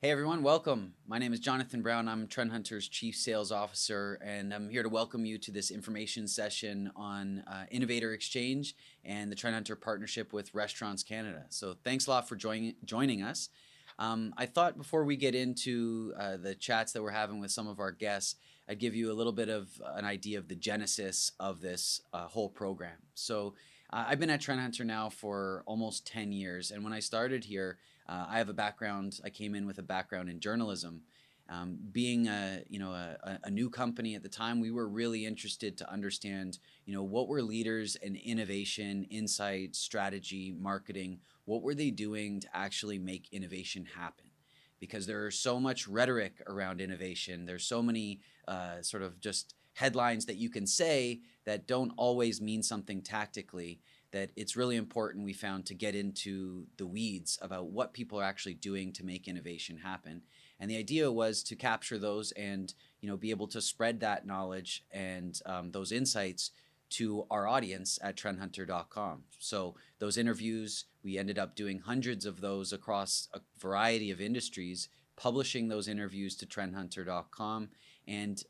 Hey everyone, welcome. My name is Jonathan Brown. I'm Trend Hunter's Chief Sales Officer, and I'm here to welcome you to this information session on Innovator Exchange and the Trend Hunter partnership with Restaurants Canada. So thanks a lot for joining us. I thought before we get into the chats that we're having with some of our guests, I'd give you a little bit of an idea of the genesis of this whole program. So I've been at Trend Hunter now for almost 10 years, and when I started here, I have a background. I came in with a background in journalism. Being a new company at the time, we were really interested to understand what were leaders in innovation, insight, strategy, marketing. What were they doing to actually make innovation happen? Because there's so much rhetoric around innovation. There's so many sort of just headlines that you can say that don't always mean something tactically, that it's really important, we found, to get into the weeds about what people are actually doing to make innovation happen. And the idea was to capture those and be able to spread that knowledge and those insights to our audience at trendhunter.com. So those interviews, we ended up doing hundreds of those across a variety of industries, publishing those interviews to trendhunter.com. And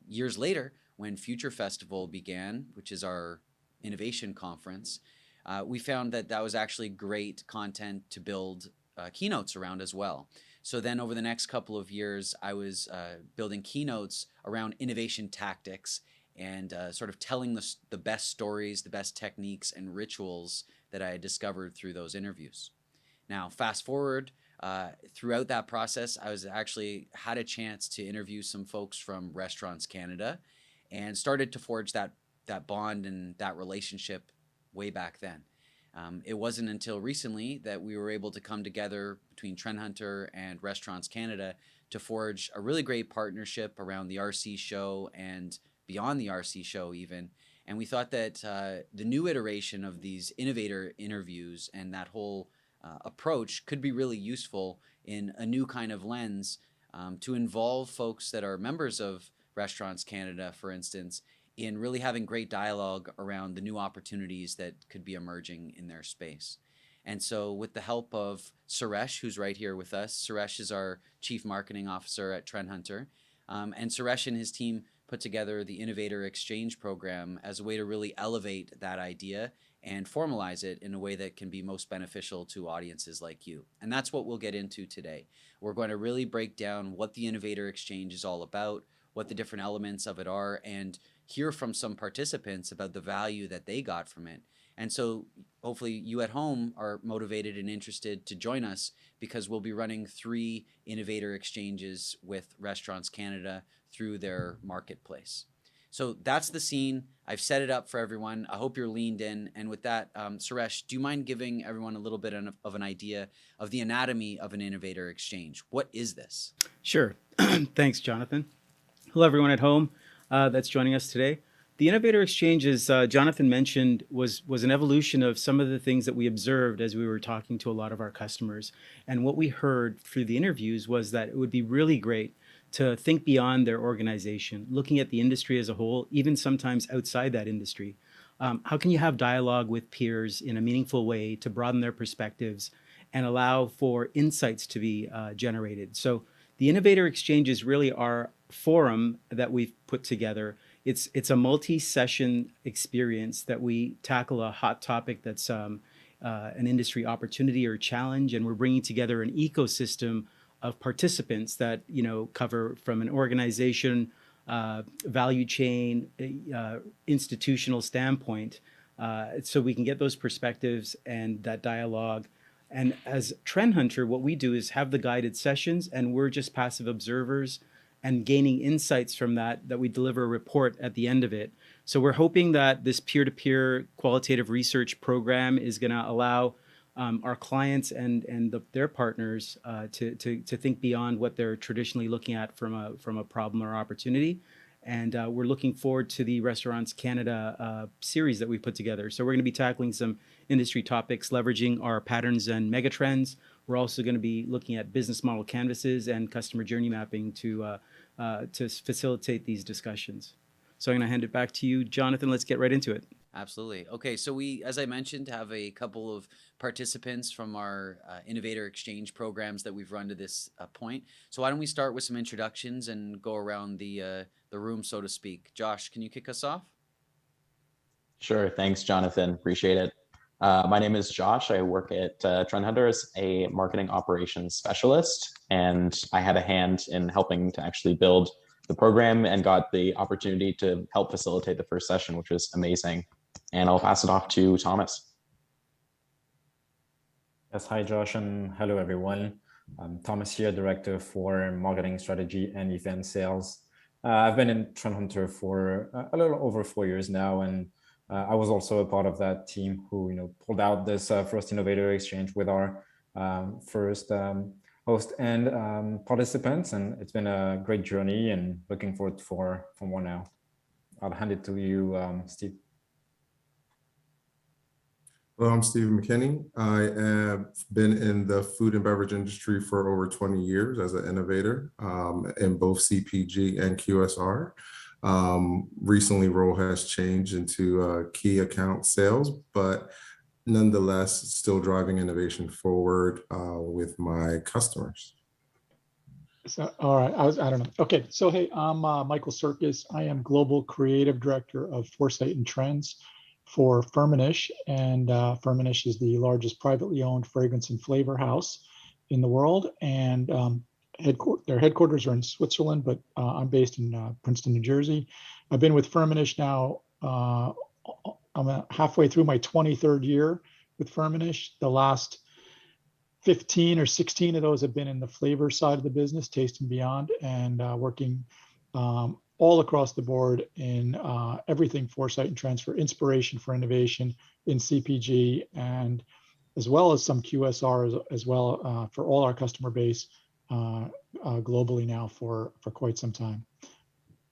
years later, when Future Festival began, which is our innovation conference, we found that that was actually great content to build keynotes around as well. So then over the next couple of years, I was building keynotes around innovation tactics and sort of telling the best stories, the best techniques and rituals that I had discovered through those interviews. Now, fast forward, throughout that process, I was actually had a chance to interview some folks from Restaurants Canada and started to forge that bond and that relationship way back then. It wasn't until recently that we were able to come together between Trend Hunter and Restaurants Canada to forge a really great partnership around the RC show and beyond the RC show even. And we thought that the new iteration of these innovator interviews and that whole approach could be really useful in a new kind of lens to involve folks that are members of Restaurants Canada, for instance, in really having great dialogue around the new opportunities that could be emerging in their space. And so with the help of Suresh, who's right here with us, Suresh is our Chief Marketing Officer at Trend Hunter, and Suresh and his team put together the Innovator Exchange program as a way to really elevate that idea and formalize it in a way that can be most beneficial to audiences like you. And that's what we'll get into today. We're going to really break down what the Innovator Exchange is all about, what the different elements of it are, and hear from some participants about the value that they got from it. And so hopefully you at home are motivated and interested to join us, because we'll be running 3 Innovator Exchanges with Restaurants Canada through their marketplace. So that's the scene. I've set it up for everyone. I hope you're leaned in. And with that, Suresh, do you mind giving everyone a little bit of an idea of the anatomy of an Innovator Exchange? What is this? Sure. Thanks, Jonathan. Hello, everyone at home that's joining us today. The Innovator Exchange, as Jonathan mentioned, was an evolution of some of the things that we observed as we were talking to a lot of our customers. And what we heard through the interviews was that it would be really great to think beyond their organization, looking at the industry as a whole, even sometimes outside that industry. How can you have dialogue with peers in a meaningful way to broaden their perspectives and allow for insights to be generated? So the Innovator Exchange is really our forum that we've put together. It's a multi-session experience that we tackle a hot topic that's an industry opportunity or challenge, and we're bringing together an ecosystem of participants that cover from an organization, value chain, institutional standpoint, so we can get those perspectives and that dialogue. And as Trend Hunter, what we do is have the guided sessions, and we're just passive observers and gaining insights from that we deliver a report at the end of it. So we're hoping that this peer-to-peer qualitative research program is going to allow our clients and their partners to think beyond what they're traditionally looking at from a problem or opportunity. And we're looking forward to the Restaurants Canada series that we put together. So we're going to be tackling some industry topics, leveraging our patterns and megatrends. We're also going to be looking at business model canvases and customer journey mapping to facilitate these discussions. So I'm going to hand it back to you, Jonathan. Let's get right into it. Absolutely. Okay, so we, as I mentioned, have a couple of participants from our Innovator Exchange programs that we've run to this point. So why don't we start with some introductions and go around the room, so to speak. Josh, can you kick us off? Sure. Thanks, Jonathan. Appreciate it. My name is Josh. I work at Trend Hunter as a marketing operations specialist, and I had a hand in helping to actually build the program and got the opportunity to help facilitate the first session, which was amazing. And I'll pass it off to Thomas. Yes, hi Josh, and hello everyone. I'm Thomas here, Director for Marketing Strategy and Event Sales. I've been in Trend Hunter for a little over 4 years now, and I was also a part of that team who pulled out this first Innovator Exchange with our first host and participants, and it's been a great journey and looking forward for more now. I'll hand it to you, Steve. Hello, I'm Stephen McKinney. I have been in the food and beverage industry for over 20 years as an innovator in both CPG and QSR. Recently, role has changed into key account sales, but nonetheless, still driving innovation forward with my customers. So, all right, I don't know. Okay, so hey, I'm Michael Serkis. I am Global Creative Director of Foresight and Trends for Firmenich, and Firmenich is the largest privately owned fragrance and flavor house in the world, and their headquarters are in Switzerland, but I'm based in Princeton, New Jersey. I've been with Firmenich now, I'm halfway through my 23rd year with Firmenich. The last 15 or 16 of those have been in the flavor side of the business, Taste and Beyond, and working all across the board in everything Foresight and Trends for inspiration for innovation in CPG, and as well as some QSR as well for all our customer base globally now for quite some time.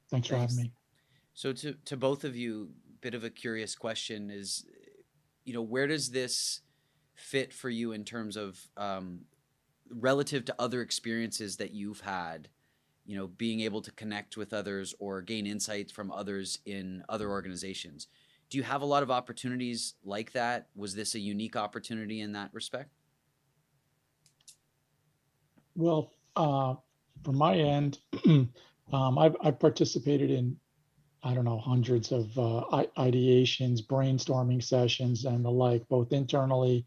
Thanks for having me. So to both of you, bit of a curious question is, where does this fit for you in terms of relative to other experiences that you've had, being able to connect with others or gain insights from others in other organizations? Do you have a lot of opportunities like that? Was this a unique opportunity in that respect? Well, from my end, I've participated in, I don't know, hundreds of ideations, brainstorming sessions, and the like, both internally,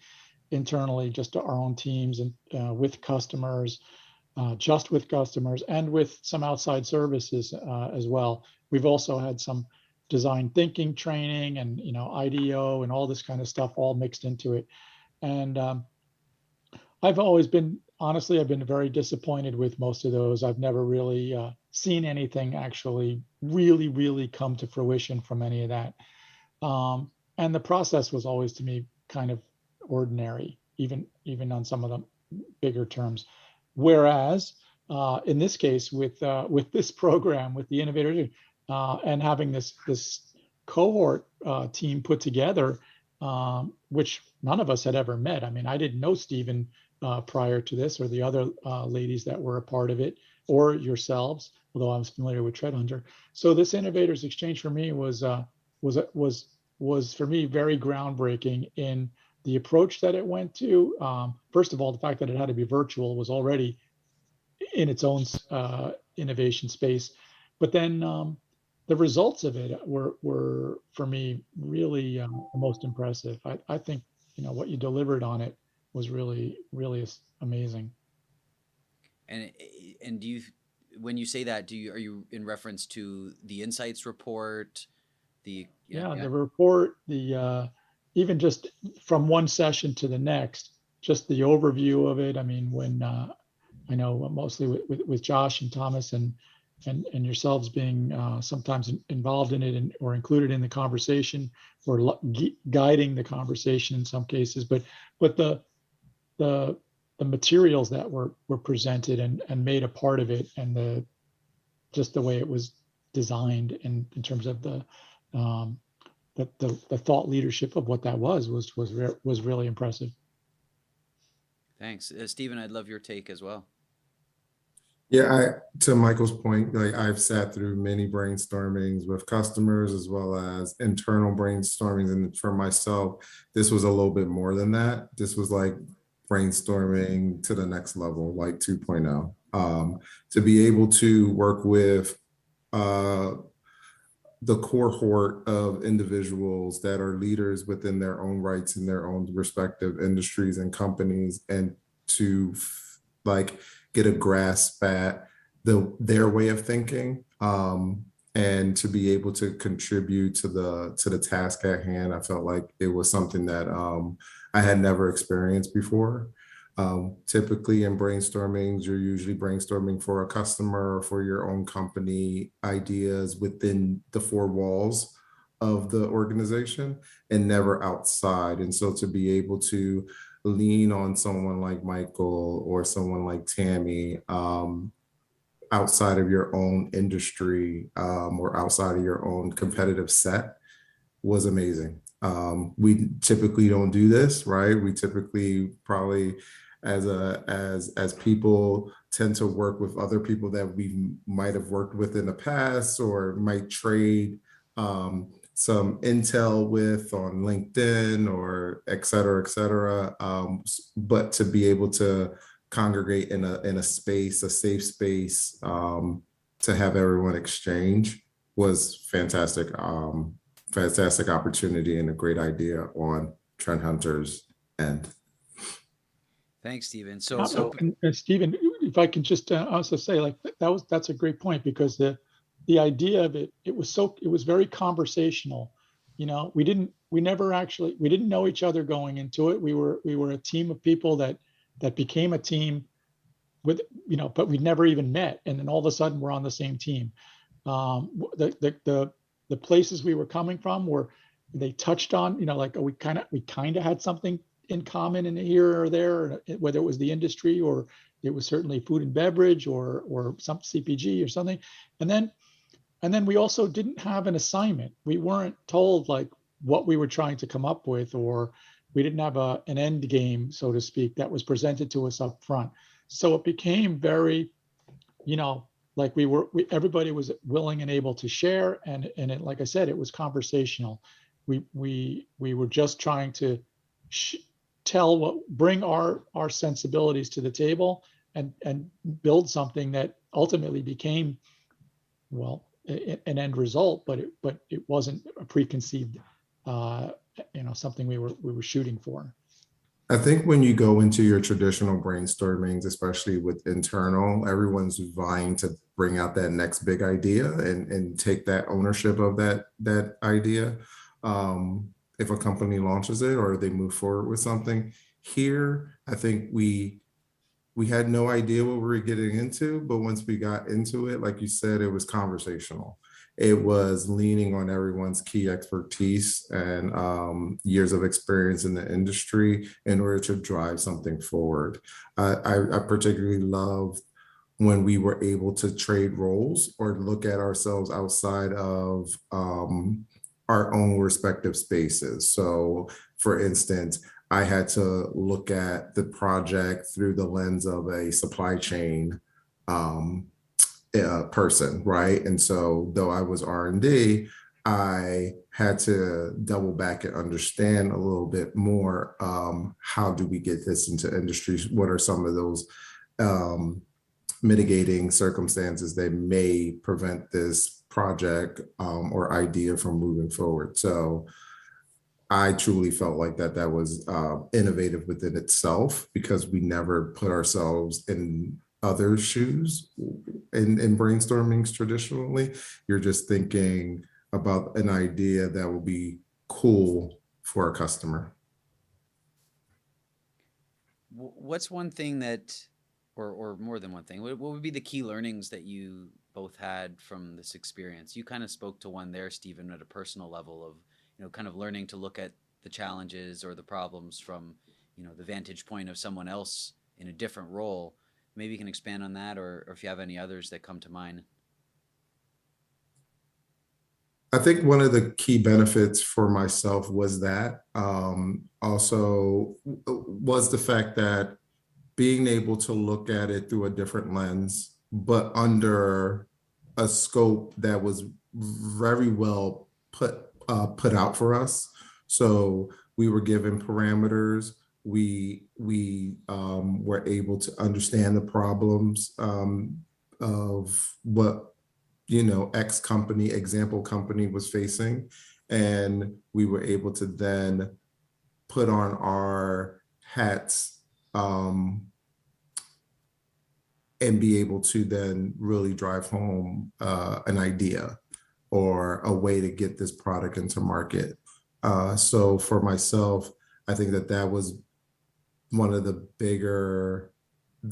just to our own teams and with customers, just with customers, and with some outside services as well. We've also had some design thinking training and IDEO and all this kind of stuff all mixed into it. And I've always been, honestly, I've been very disappointed with most of those. I've never really seen anything actually really come to fruition from any of that. And the process was always, to me, kind of ordinary, even on some of the bigger terms. Whereas in this case, with this program, with the Innovator, and having this cohort team put together, which none of us had ever met. I mean, I didn't know Stephen prior to this, or the other ladies that were a part of it, or yourselves, although I was familiar with Trend Hunter. So this Innovators Exchange for me was for me very groundbreaking in the approach that it went to. First of all, the fact that it had to be virtual was already in its own innovation space, but then the results of it were for me really the most impressive. I think what you delivered on it was really amazing. And do you, when you say that, are you in reference to the insights report, the report, even just from one session to the next, just the overview of it. I mean, when I know mostly with Josh and Thomas and yourselves being sometimes involved in it or included in the conversation, or guiding the conversation in some cases, but the materials that were presented and made a part of it, and just the way it was designed in terms of the thought leadership of what that was really impressive. Thanks. Stephen, I'd love your take as well. Yeah, to Michael's point, like I've sat through many brainstormings with customers as well as internal brainstormings. And for myself, this was a little bit more than that. This was like brainstorming to the next level, like 2.0. To be able to work with uh, the cohort of individuals that are leaders within their own rights in their own respective industries and companies, and to like get a grasp at their way of thinking, and to be able to contribute to the task at hand. I felt like it was something that I had never experienced before. Typically in brainstormings, you're usually brainstorming for a customer or for your own company ideas within the four walls of the organization and never outside. And so to be able to lean on someone like Michael or someone like Tammy, outside of your own industry, or outside of your own competitive set was amazing. We typically don't do this, right? We typically probably as people tend to work with other people that we might have worked with in the past or might trade some intel with on LinkedIn or et cetera, et cetera. But to be able to congregate in a space, a safe space, to have everyone exchange was fantastic. Fantastic opportunity and a great idea on Trend Hunter's end. Thanks, Stephen. And Stephen, if I can just also say, like that's a great point, because the idea of it was very conversational. You know, we didn't know each other going into it. We were a team of people that became a team with, but we never even met, and then all of a sudden we're on the same team. The places we were coming from were, they touched on, like we kind of had something in common in here or there, whether it was the industry or it was certainly food and beverage or some CPG or something. And then we also didn't have an assignment. We weren't told like what we were trying to come up with, or we didn't have an end game, so to speak, that was presented to us up front. So it became very, like everybody was willing and able to share, and it, like I said, it was conversational. We were just trying to bring our sensibilities to the table and build something that ultimately became, well, an end result, but it wasn't a preconceived, something we were shooting for. I think when you go into your traditional brainstormings, especially with internal, everyone's vying to bring out that next big idea and take that ownership of that idea. If a company launches it or they move forward with something. Here, I think we had no idea what we were getting into, but once we got into it, like you said, it was conversational. It was leaning on everyone's key expertise and years of experience in the industry in order to drive something forward. I particularly loved when we were able to trade roles or look at ourselves outside of our own respective spaces. So for instance, I had to look at the project through the lens of a supply chain person, right? And so though I was R&D, I had to double back and understand a little bit more, how do we get this into industries? What are some of those mitigating circumstances that may prevent this project or idea from moving forward? So I truly felt like that was innovative within itself, because we never put ourselves in other shoes in brainstormings traditionally. You're just thinking about an idea that will be cool for a customer. What's one thing that, or more than one thing, what would be the key learnings that you both had from this experience? You kind of spoke to one there, Stephen, at a personal level of, kind of learning to look at the challenges or the problems from, the vantage point of someone else in a different role. Maybe you can expand on that, or if you have any others that come to mind. I think one of the key benefits for myself was that also was the fact that being able to look at it through a different lens, but under a scope that was very well put out for us. So we were given parameters. We were able to understand the problems of what X company, example company was facing, and we were able to then put on our hats and be able to then really drive home an idea or a way to get this product into market. So for myself, I think that was one of the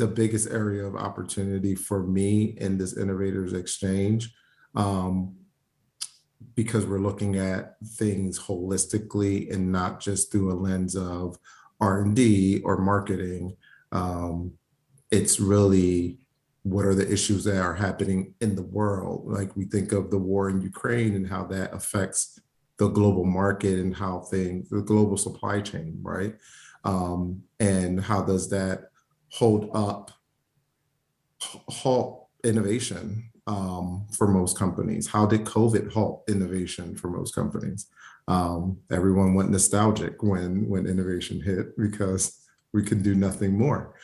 biggest area of opportunity for me in this Innovators Exchange, because we're looking at things holistically and not just through a lens of R&D or marketing. It's really, what are the issues that are happening in the world? Like, we think of the war in Ukraine and how that affects the global market and how the global supply chain, right? And how does that halt innovation for most companies? How did COVID halt innovation for most companies? Everyone went nostalgic when innovation hit, because we could do nothing more.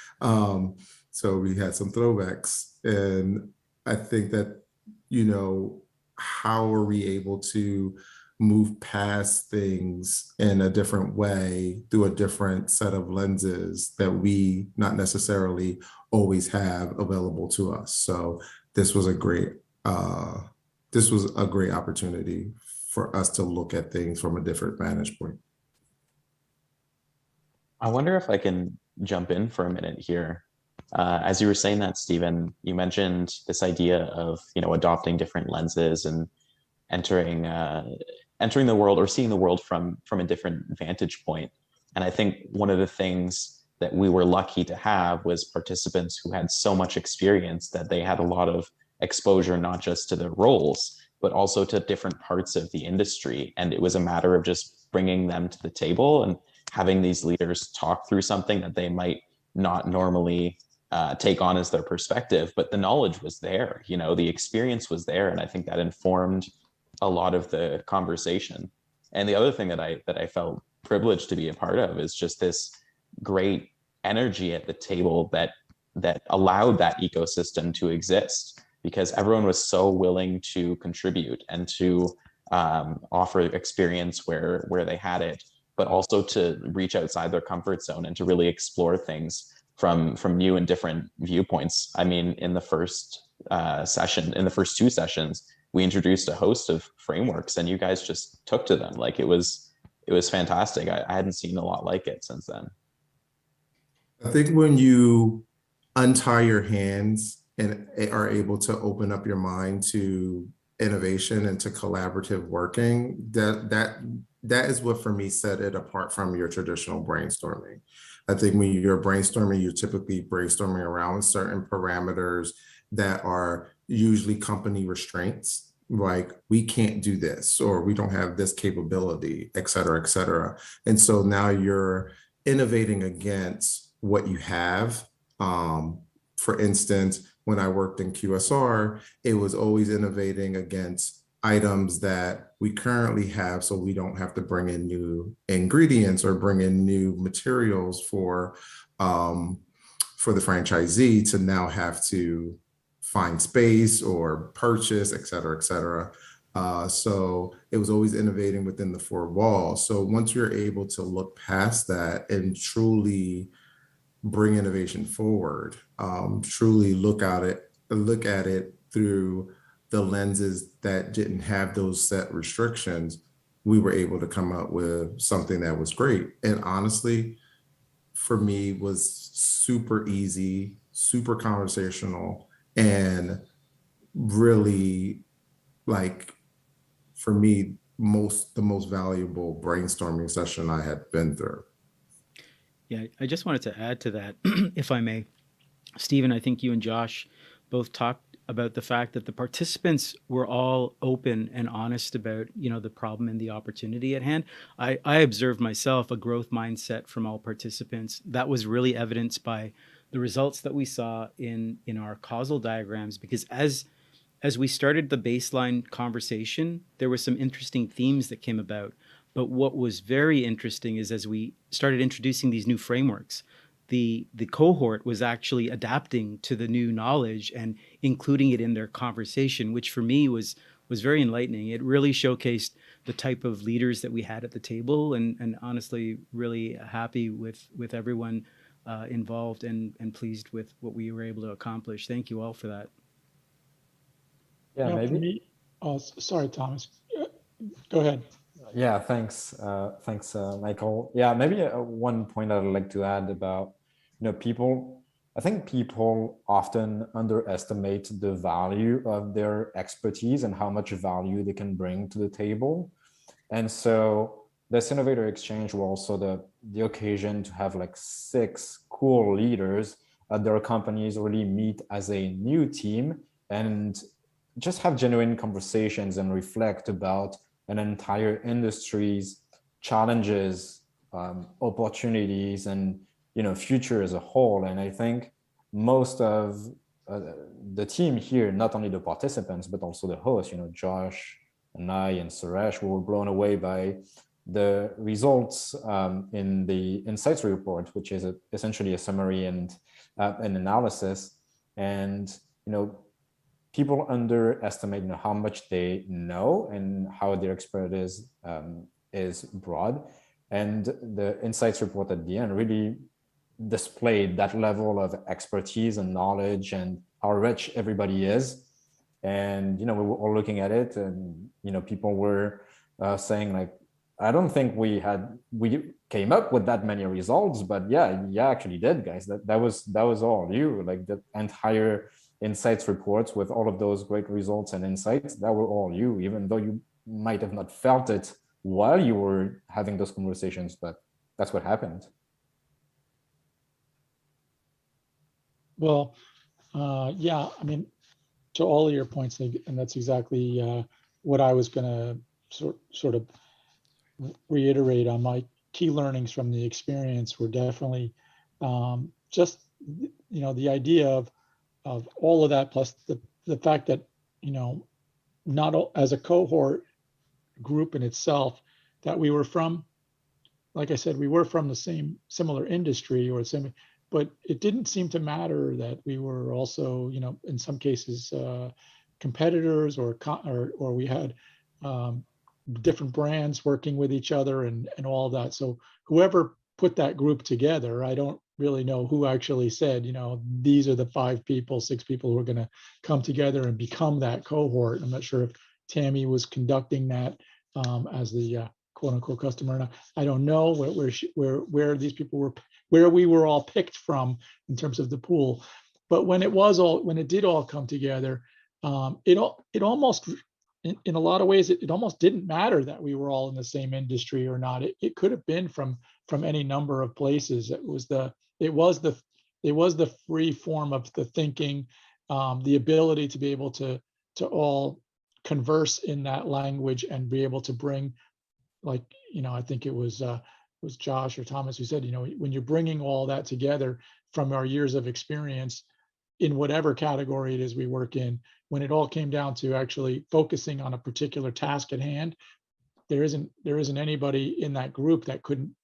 So we had some throwbacks, and I think that, how are we able to move past things in a different way through a different set of lenses that we not necessarily always have available to us. So this was a great opportunity for us to look at things from a different vantage point. I wonder if I can jump in for a minute here. As you were saying that, Stephen, you mentioned this idea of adopting different lenses and entering the world, or seeing the world from a different vantage point. And I think one of the things that we were lucky to have was participants who had so much experience that they had a lot of exposure, not just to the roles, but also to different parts of the industry. And it was a matter of just bringing them to the table and having these leaders talk through something that they might not normally take on as their perspective, but the knowledge was there, the experience was there. And I think that informed a lot of the conversation. And the other thing that I felt privileged to be a part of is just this great energy at the table that allowed that ecosystem to exist, because everyone was so willing to contribute and to offer experience where they had it, but also to reach outside their comfort zone and to really explore things from new and different viewpoints. I mean, in the first two sessions, we introduced a host of frameworks, and you guys just took to them. Like, it was fantastic. I hadn't seen a lot like it since then. I think when you untie your hands and are able to open up your mind to innovation and to collaborative working, that is what, for me, set it apart from your traditional brainstorming. I think when you're brainstorming, you're typically brainstorming around certain parameters that are usually company restraints, like, we can't do this, or we don't have this capability, et cetera, et cetera. And so now you're innovating against what you have. For instance, when I worked in QSR, it was always innovating against items that we currently have, so we don't have to bring in new ingredients or bring in new materials for the franchisee to now have to find space or purchase, et cetera, et cetera. So it was always innovating within the four walls. So once you're able to look past that and truly bring innovation forward, truly look at it through the lenses that didn't have those set restrictions, we were able to come up with something that was great. And honestly, for me, was super easy, super conversational, and really, like, for me, the most valuable brainstorming session I had been through. Yeah, I just wanted to add to that, if I may. Stephen, I think you and Josh both talked about the fact that the participants were all open and honest about, the problem and the opportunity at hand. I observed myself a growth mindset from all participants that was really evidenced by the results that we saw in our causal diagrams, because as we started the baseline conversation, there were some interesting themes that came about. But what was very interesting is as we started introducing these new frameworks, the cohort was actually adapting to the new knowledge and including it in their conversation, which for me was very enlightening. It really showcased the type of leaders that we had at the table, and honestly, really happy with everyone involved and pleased with what we were able to accomplish. Thank you all for that. Yeah, For maybe. me, oh, sorry, Thomas. Go ahead. Yeah, thanks, Michael. Yeah, maybe one point I'd like to add about, people. I think people often underestimate the value of their expertise and how much value they can bring to the table. And so this Innovator Exchange was also the occasion to have like 6 cool leaders at their companies really meet as a new team and just have genuine conversations and reflect about an entire industry's challenges, opportunities, and future as a whole. And I think most of the team here, not only the participants but also the host, Josh and I and Suresh, were blown away by the results in the insights report, which is essentially a summary and an analysis. And people underestimate how much they know and how their expertise is broad. And the insights report at the end really displayed that level of expertise and knowledge and how rich everybody is. And we were all looking at it, and people were saying like, I don't think we came up with that many results, but yeah, actually did, guys. That was all you. Like the entire insights reports with all of those great results and insights, that were all you, even though you might have not felt it while you were having those conversations, but that's what happened. Well, yeah, I mean, to all of your points, and that's exactly what I was going to sort of reiterate on. My key learnings from the experience were definitely just the idea of all of that, plus the fact that not as a cohort group in itself, that we were from, like I said, we were from the same similar industry or same, but it didn't seem to matter that we were also, in some cases, competitors or we had different brands working with each other and all of that. So whoever put that group together, I don't really know who actually said, these are the 5 people, 6 people who are going to come together and become that cohort. I'm not sure if Tammy was conducting that as the quote unquote customer. And I don't know where these people were, where we were all picked from in terms of the pool. But when it did all come together, it almost, in a lot of ways, it almost didn't matter that we were all in the same industry or not. It could have been from any number of places. It was the free form of the thinking, the ability to be able to all converse in that language and be able to bring, like, I think it was Josh or Thomas who said, when you're bringing all that together from our years of experience in whatever category it is we work in, when it all came down to actually focusing on a particular task at hand, there isn't anybody in that group that couldn't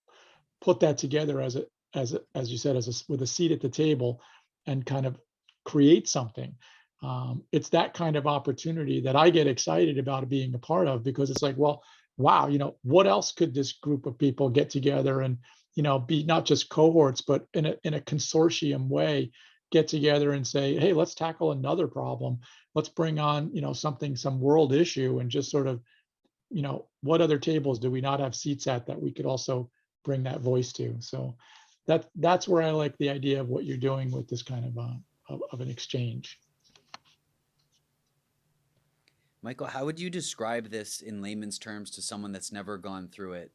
put that together as you said, with a seat at the table and kind of create something. It's that kind of opportunity that I get excited about being a part of, because it's like, well, wow, what else could this group of people get together and, be not just cohorts, but in a consortium way, get together and say, hey, let's tackle another problem. Let's bring on, some world issue, and just sort of, what other tables do we not have seats at that we could also bring that voice to? So that's where I like the idea of what you're doing with this kind of an exchange. Michael, how would you describe this in layman's terms to someone that's never gone through it?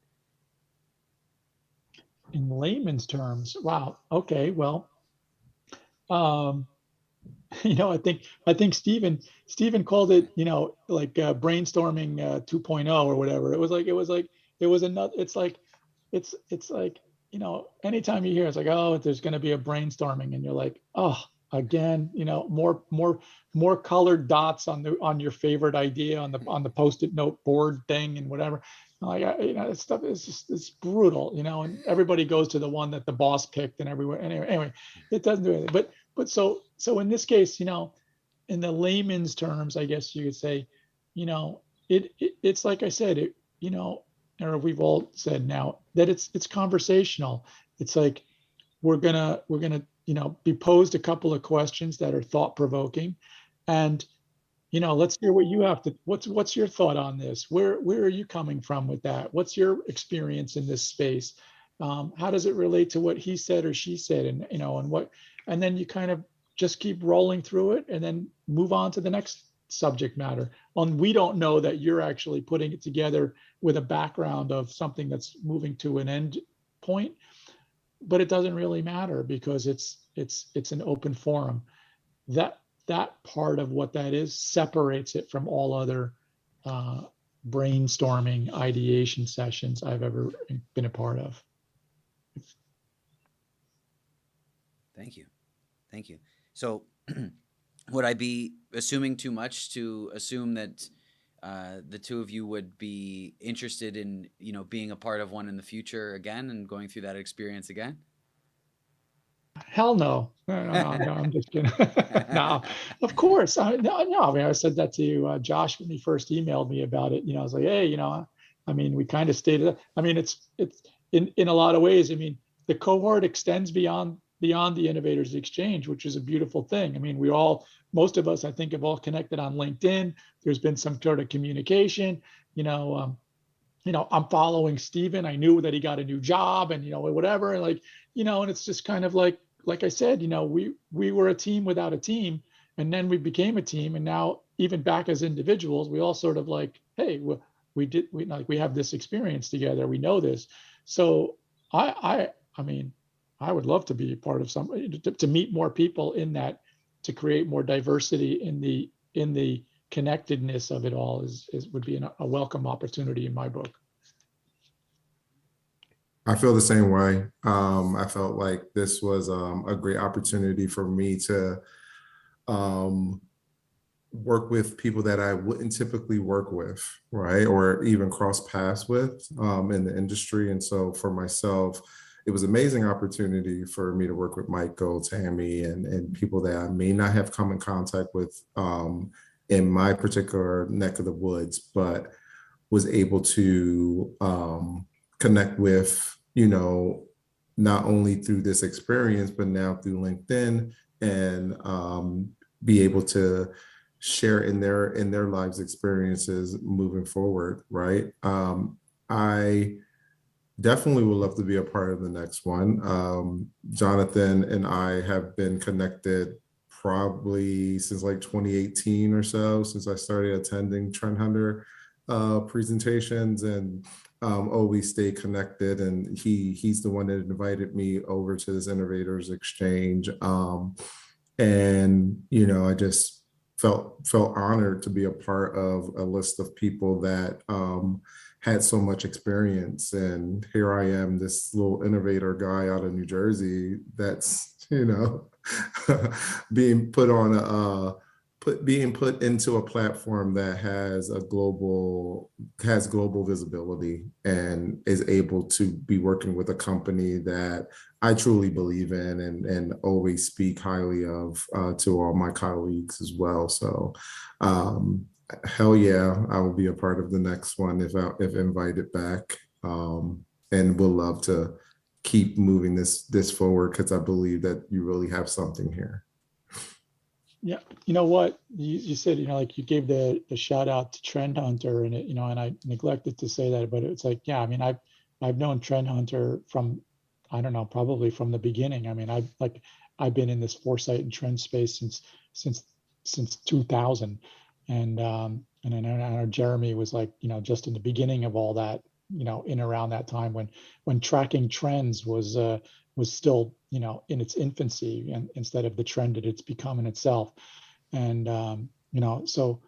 In layman's terms, wow. Okay, well, I think Stephen called it, like brainstorming 2.0 or whatever. It's like anytime you hear it's like, oh, there's going to be a brainstorming, and you're like, oh, again, more colored dots on your favorite idea on the post-it note board thing and whatever. Like, this stuff is just, it's brutal, and everybody goes to the one that the boss picked and everywhere. Anyway, it doesn't do anything. But so in this case, in the layman's terms, I guess you could say, it's like I said, or we've all said now that it's conversational. It's like we're gonna be posed a couple of questions that are thought provoking, and let's hear what you have to. What's your thought on this? Where are you coming from with that? What's your experience in this space? How does it relate to what he said or she said, and then you kind of just keep rolling through it, and then move on to the next subject matter. We don't know that you're actually putting it together with a background of something that's moving to an end point, but it doesn't really matter because it's an open forum. That part of what that is separates it from all other brainstorming ideation sessions I've ever been a part of. Thank you. So would I be assuming too much to assume that the two of you would be interested in, being a part of one in the future again and going through that experience again? Hell no. No, I'm just kidding. No, of course. No, I mean, I said that to Josh when he first emailed me about it. I was like, hey, I mean, we kind of stated, I mean, it's in a lot of ways, I mean, the cohort extends beyond the Innovators Exchange, which is a beautiful thing. I mean, most of us, I think, have all connected on LinkedIn. There's been some sort of communication. I'm following Steven. I knew that he got a new job and, whatever. And and it's just kind of like I said, we were a team without a team, and then we became a team. And now even back as individuals, we all sort of like, hey, we have this experience together. We know this. So I mean, I would love to be a part of to meet more people in that, to create more diversity in the connectedness of it all would be a welcome opportunity in my book. I feel the same way. I felt like this was a great opportunity for me to work with people that I wouldn't typically work with, right? Or even cross paths with in the industry. And so for myself, it was an amazing opportunity for me to work with Michael, Tammy, and people that I may not have come in contact with in my particular neck of the woods, but was able to connect with, not only through this experience, but now through LinkedIn, and be able to share in their lives experiences moving forward, right? I definitely would love to be a part of the next one. Jonathan and I have been connected probably since like 2018 or so, since I started attending Trend Hunter presentations, and always stay connected. And he's the one that invited me over to this Innovators Exchange. And I just felt honored to be a part of a list of people that had so much experience. And here I am, this little innovator guy out of New Jersey that's, being put on being put into a platform that has global visibility, and is able to be working with a company that I truly believe in, and always speak highly of to all my colleagues as well. So hell yeah, I will be a part of the next one if invited back, and we'll love to keep moving this forward, because I believe that you really have something here. Yeah, you know what you said, like you gave the shout out to Trend Hunter, and and I neglected to say that, but it's like, yeah, I mean, I've known Trend Hunter from, I don't know, probably from the beginning. I mean, I've been in this foresight and trend space since 2000, and I know Jeremy was like, just in the beginning of all that, in around that time when tracking trends was still, in its infancy, and instead of the trend that it's become in itself. And so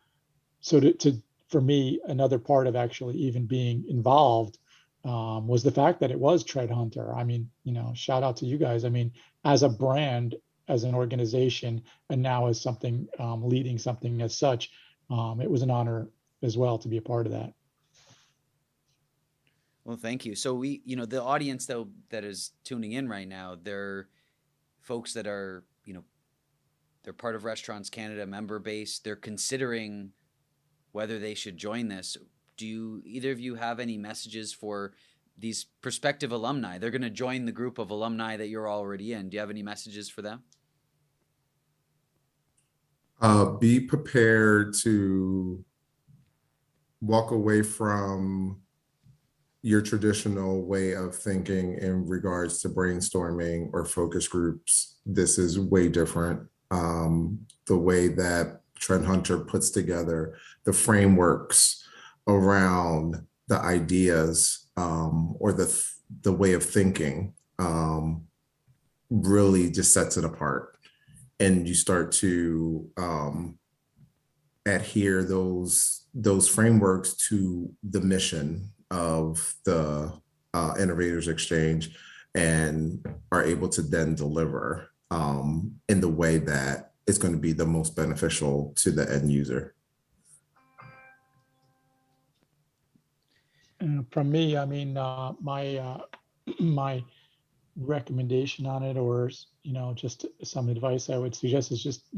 for me, another part of actually even being involved was the fact that it was Tread Hunter. I mean, shout out to you guys. I mean, as a brand, as an organization, and now as something leading something as such, it was an honor as well to be a part of that. Well, thank you. So the audience though that is tuning in right now, they're folks that are, they're part of Restaurants Canada member base. They're considering whether they should join this. Do either of you have any messages for these prospective alumni? They're going to join the group of alumni that you're already in. Do you have any messages for them? Be prepared to walk away from your traditional way of thinking in regards to brainstorming or focus groups. This is way different. The way that Trend Hunter puts together the frameworks around the ideas or the way of thinking really just sets it apart. And you start to adhere those frameworks to the mission of the Innovators Exchange, and are able to then deliver in the way that is going to be the most beneficial to the end user. From me, I mean, my recommendation on it, or just some advice I would suggest, is just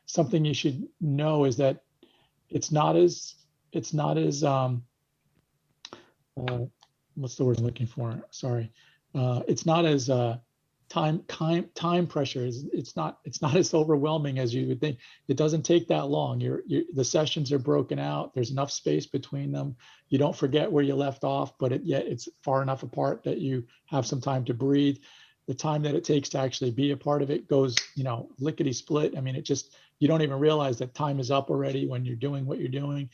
something you should know is that it's not as what's the word I'm looking for? Sorry, it's not as time pressure. It's not as overwhelming as you would think. It doesn't take that long. The sessions are broken out. There's enough space between them. You don't forget where you left off, but yet it's far enough apart that you have some time to breathe. The time that it takes to actually be a part of it goes, lickety split. I mean, you don't even realize that time is up already when you're doing what you're doing.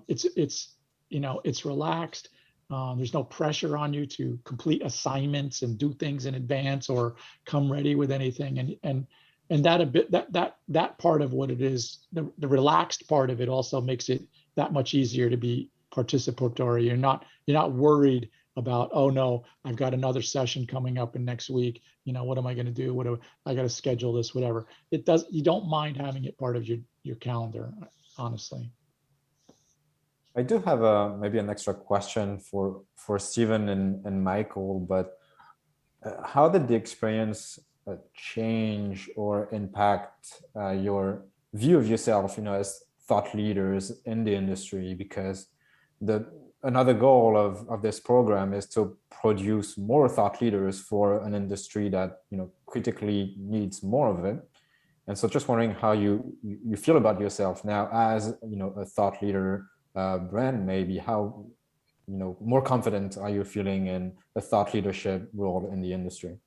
It's relaxed. There's no pressure on you to complete assignments and do things in advance or come ready with anything. And that part of what it is, the relaxed part of it also makes it that much easier to be participatory. You're not worried about, oh no, I've got another session coming up in next week. What am I going to do? I got to schedule this, whatever. You don't mind having it part of your calendar, honestly. I do have maybe an extra question for Stephen and Michael, but how did the experience change or impact your view of yourself, as thought leaders in the industry? Because another goal of this program is to produce more thought leaders for an industry that critically needs more of it. And so just wondering how you feel about yourself now as a thought leader brand. Maybe how more confident are you feeling in a thought leadership role in the industry?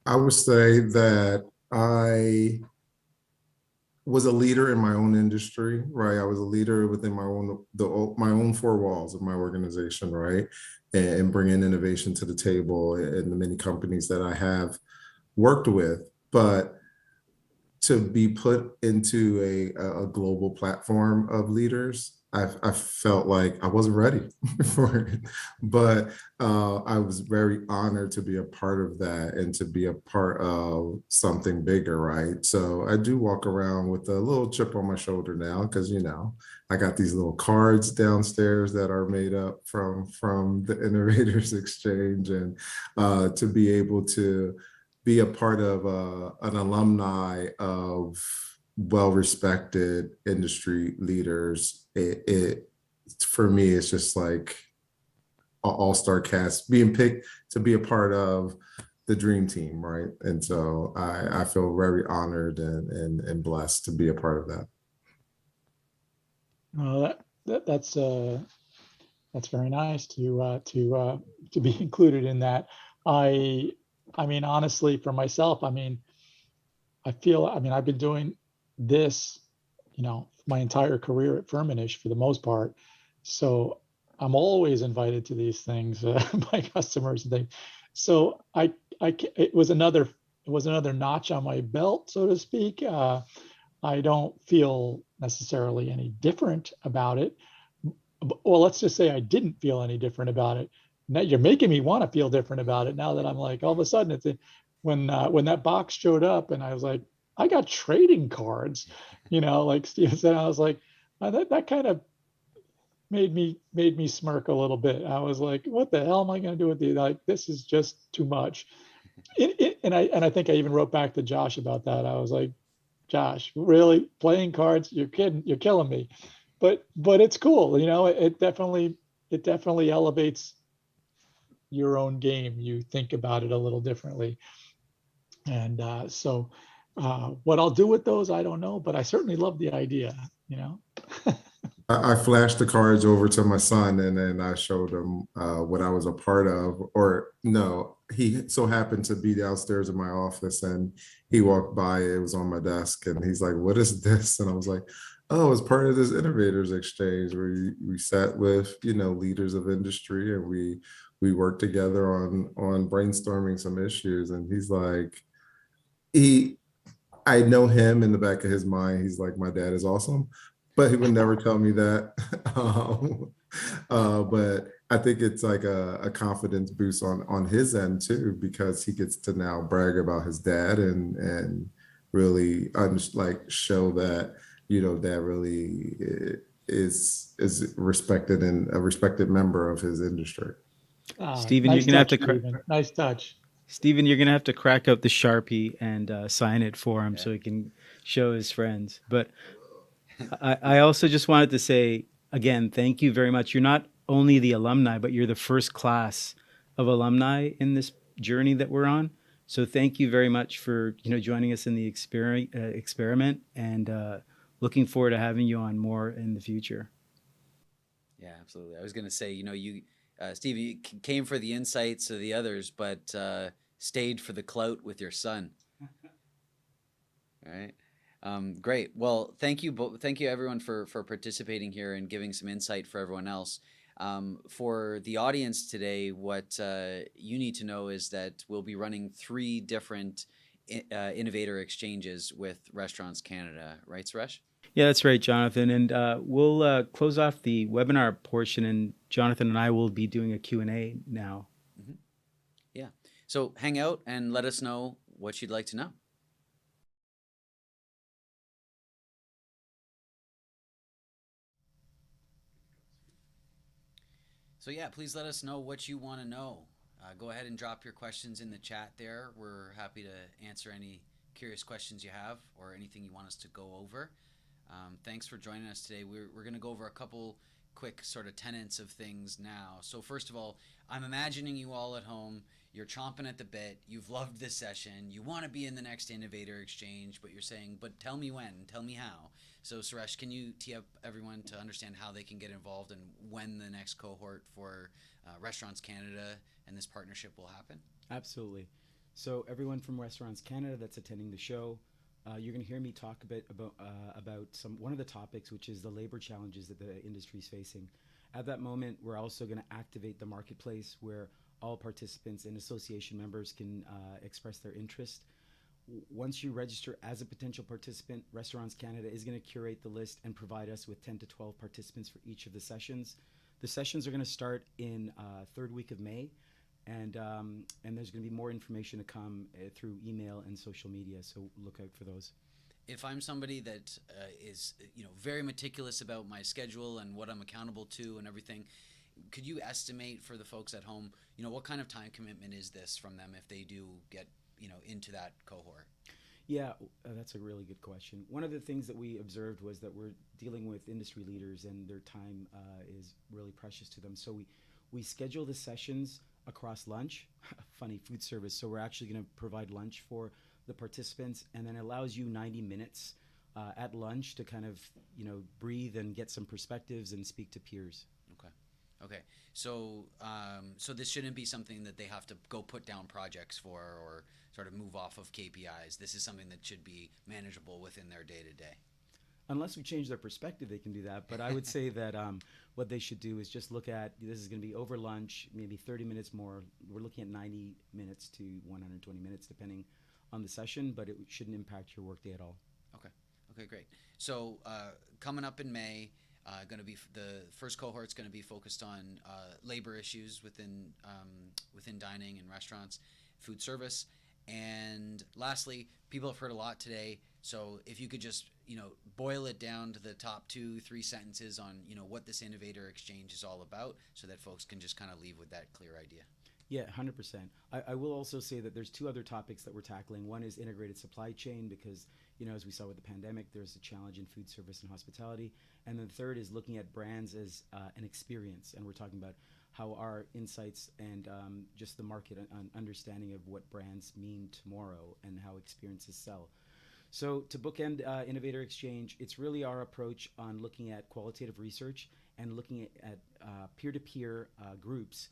I would say that I was a leader in my own industry, right? I was a leader within my own four walls of my organization, right? And bringing innovation to the table in the many companies that I have worked with. But to be put into a global platform of leaders, I felt like I wasn't ready for it, but I was very honored to be a part of that and to be a part of something bigger, right? So I do walk around with a little chip on my shoulder now because, I got these little cards downstairs that are made up from the Innovators Exchange, and to be able to be a part of an alumni of well-respected industry leaders, it for me, it's just like an all-star cast being picked to be a part of the dream team, right? And so I feel very honored and blessed to be a part of that. Well, that's very nice to be included in that. I mean, honestly, for myself, I feel I've been doing this, my entire career at Firmenich for the most part. So I'm always invited to these things by customers and things. So it was another notch on my belt, so to speak. I don't feel necessarily any different about it. Well, let's just say I didn't feel any different about it. now you're making me want to feel different about it now that I'm like, all of a sudden when that box showed up and I was like, I got trading cards, like Steve said, I was like, that kind of made me smirk a little bit. I was like, what the hell am I going to do with these? Like, this is just too much. And I think I even wrote back to Josh about that. I was like, Josh, really playing cards? You're kidding. You're killing me. But it's cool. It definitely elevates your own game. You think about it a little differently. And so what I'll do with those, I don't know, but I certainly love the idea, I flashed the cards over to my son, and then I showed him what I was a part of. Or no, he so happened to be downstairs in my office, and he walked by. It was on my desk, and he's like, "What is this?" And I was like, "Oh, it's part of this Innovators Exchange where we sat with leaders of industry, and we worked together on brainstorming some issues." And he's like, he I know him in the back of his mind. He's like, my dad is awesome, but he would never tell me that. But I think it's like a confidence boost on his end too, because he gets to now brag about his dad and really like show that dad really is respected and a respected member of his industry. Stephen, nice you're gonna have touch, to Stephen. Nice touch. Stephen, you're gonna have to crack out the Sharpie and sign it for him Yeah. so he can show his friends. But I also just wanted to say again, thank you very much. You're not only the alumni, but you're the first class of alumni in this journey that we're on. So thank you very much for joining us in the experiment, and looking forward to having you on more in the future. Yeah, absolutely. I was going to say, Steve, you came for the insights of the others, but stayed for the clout with your son. All right. Great. Well, thank you. Thank you, everyone, for participating here and giving some insight for everyone else. For the audience today, what you need to know is that we'll be running 3 different Innovator Exchanges with Restaurants Canada. Right, Suresh? Yeah, that's right, Jonathan. And we'll close off the webinar portion, and Jonathan and I will be doing a Q&A now. Mm-hmm. Yeah. So hang out and let us know what you'd like to know. So yeah, please let us know what you want to know. Go ahead and drop your questions in the chat there. We're happy to answer any curious questions you have or anything you want us to go over. Thanks for joining us today. We're going to go over a couple quick sort of tenets of things now. So first of all, I'm imagining you all at home. You're chomping at the bit. You've loved this session. You want to be in the next Innovator Exchange, but you're saying, but tell me when, tell me how. So Suresh, can you tee up everyone to understand how they can get involved and when the next cohort for Restaurants Canada and this partnership will happen? Absolutely. So everyone from Restaurants Canada that's attending the show, you're going to hear me talk a bit about one of the topics, which is the labor challenges that the industry is facing. At that moment, we're also going to activate the marketplace where all participants and association members can express their interest. Once you register as a potential participant, Restaurants Canada is going to curate the list and provide us with 10 to 12 participants for each of the sessions. The sessions are going to start in third week of May, and there's going to be more information to come through email and social media, so look out for those. If I'm somebody that is very meticulous about my schedule and what I'm accountable to and everything, could you estimate for the folks at home, what kind of time commitment is this from them if they do get into that cohort? Yeah, that's a really good question. One of the things that we observed was that we're dealing with industry leaders and their time is really precious to them. So we schedule the sessions across lunch, funny food service. So we're actually going to provide lunch for the participants, and then it allows you 90 minutes at lunch to kind of, breathe and get some perspectives and speak to peers. Okay. So this shouldn't be something that they have to go put down projects for or sort of move off of KPIs. This is something that should be manageable within their day-to-day. Unless we change their perspective, they can do that. But I would say that what they should do is just look at, this is going to be over lunch, maybe 30 minutes more. We're looking at 90 minutes to 120 minutes, depending on the session, but it shouldn't impact your workday at all. Okay, great. So coming up in May, Going to be the first cohort's going to be focused on labor issues within dining and restaurants, food service, and lastly, people have heard a lot today. So if you could just boil it down to the top 2-3 sentences on what this Innovator Exchange is all about, so that folks can just kind of leave with that clear idea. Yeah, 100%. I will also say that there's two other topics that we're tackling. One is integrated supply chain, because, as we saw with the pandemic, there's a challenge in food service and hospitality. And then the third is looking at brands as an experience. And we're talking about how our insights and just the market understanding of what brands mean tomorrow and how experiences sell. So to bookend Innovator Exchange, it's really our approach on looking at qualitative research and looking at peer-to-peer groups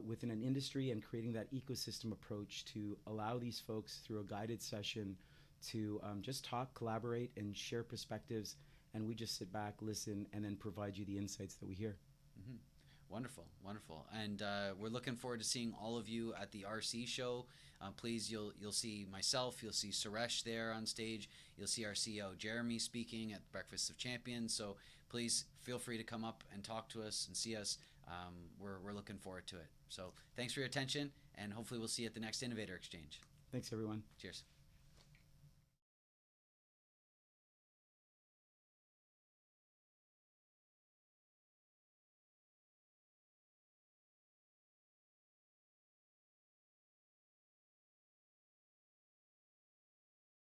within an industry, and creating that ecosystem approach to allow these folks through a guided session to just talk, collaborate, and share perspectives. And we just sit back, listen, and then provide you the insights that we hear. Mm-hmm. Wonderful, wonderful, and we're looking forward to seeing all of you at the RC show. Please, you'll see myself, you'll see Suresh there on stage, you'll see our CEO Jeremy speaking at Breakfast of Champions. So please feel free to come up and talk to us and see us. We're looking forward to it. So thanks for your attention, and hopefully we'll see you at the next Innovator Exchange. Thanks, everyone. Cheers.